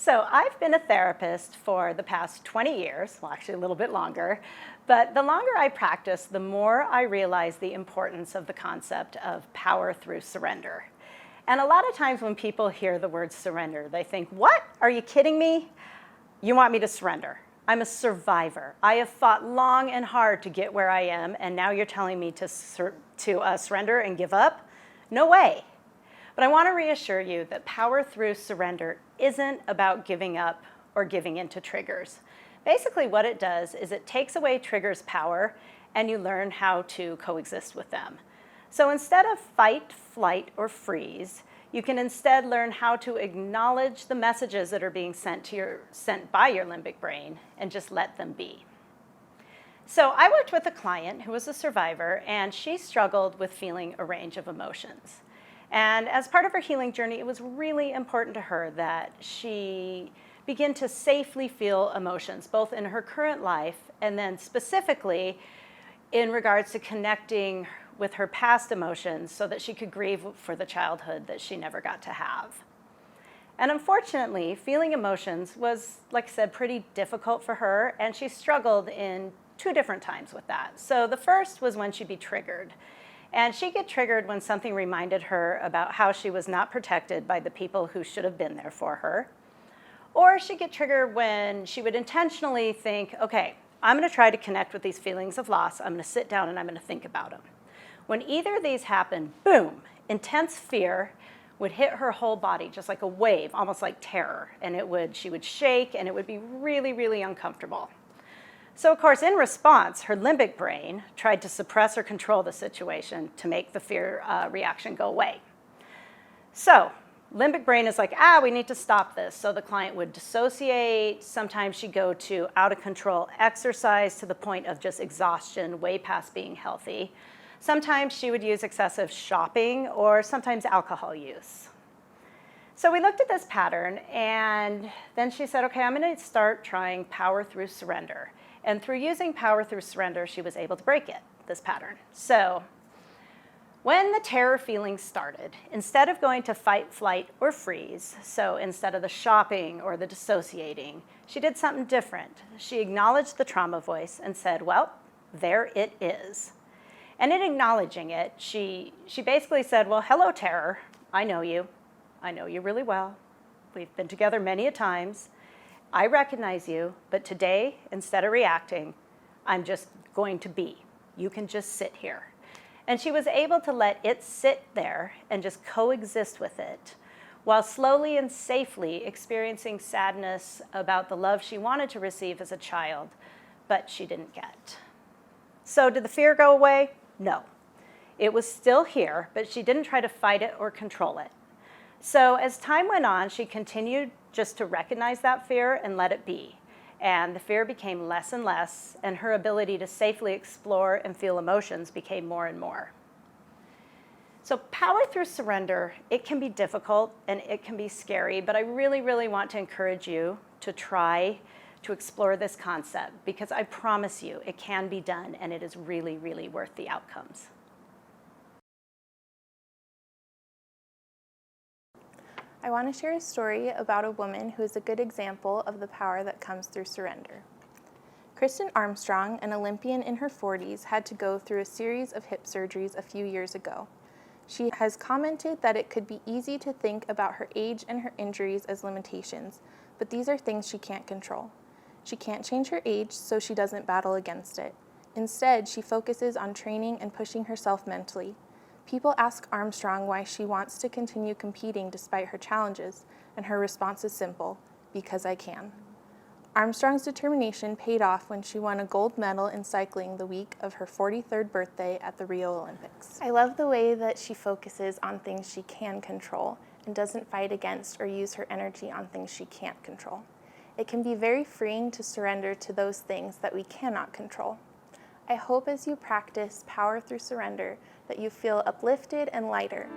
So I've been a therapist for the past 20 years, well, actually a little bit longer, but the longer I practice, the more I realize the importance of the concept of power through surrender. And a lot of times when people hear the word surrender, they think, what? Are you kidding me? You want me to surrender? I'm a survivor. I have fought long and hard to get where I am, and now you're telling me to surrender and give up? No way. But I want to reassure you that power through surrender isn't about giving up or giving into triggers. Basically what it does is it takes away triggers' power and you learn how to coexist with them. So instead of fight, flight, or freeze, you can instead learn how to acknowledge the messages that are being sent by your limbic brain and just let them be. So I worked with a client who was a survivor, and she struggled with feeling a range of emotions. And as part of her healing journey, it was really important to her that she begin to safely feel emotions, both in her current life and then specifically in regards to connecting with her past emotions so that she could grieve for the childhood that she never got to have. And unfortunately, feeling emotions was, like I said, pretty difficult for her, and she struggled in 2 different times with that. So the first was when she'd be triggered. And she'd get triggered when something reminded her about how she was not protected by the people who should have been there for her. Or she'd get triggered when she would intentionally think, okay, I'm going to try to connect with these feelings of loss. I'm going to sit down and I'm going to think about them. When either of these happened, boom, intense fear would hit her whole body just like a wave, almost like terror. And she would shake and it would be really, really uncomfortable. So of course, in response, her limbic brain tried to suppress or control the situation to make the fear reaction go away. So limbic brain is like, we need to stop this. So the client would dissociate. Sometimes she'd go to out of control exercise to the point of just exhaustion, way past being healthy. Sometimes she would use excessive shopping or sometimes alcohol use. So we looked at this pattern, and then she said, okay, I'm going to start trying power through surrender. And through using power through surrender, she was able to break this pattern. So when the terror feelings started, instead of going to fight, flight, or freeze, so instead of the shopping or the dissociating, she did something different. She acknowledged the trauma voice and said, well, there it is. And in acknowledging it, she basically said, well, hello, terror. I know you. I know you really well. We've been together many a times. I recognize you, but today, instead of reacting, I'm just going to be. You can just sit here. And she was able to let it sit there and just coexist with it, while slowly and safely experiencing sadness about the love she wanted to receive as a child, but she didn't get. So did the fear go away? No. It was still here, but she didn't try to fight it or control it. So as time went on, she continued just to recognize that fear and let it be. And the fear became less and less, and her ability to safely explore and feel emotions became more and more. So power through surrender, it can be difficult and it can be scary, but I really, really want to encourage you to try to explore this concept, because I promise you it can be done, and it is really, really worth the outcomes. I want to share a story about a woman who is a good example of the power that comes through surrender. Kristen Armstrong, an Olympian in her 40s, had to go through a series of hip surgeries a few years ago. She has commented that it could be easy to think about her age and her injuries as limitations, but these are things she can't control. She can't change her age, so she doesn't battle against it. Instead, she focuses on training and pushing herself mentally. People ask Armstrong why she wants to continue competing despite her challenges, and her response is simple: because I can. Armstrong's determination paid off when she won a gold medal in cycling the week of her 43rd birthday at the Rio Olympics. I love the way that she focuses on things she can control and doesn't fight against or use her energy on things she can't control. It can be very freeing to surrender to those things that we cannot control. I hope as you practice power through surrender that you feel uplifted and lighter.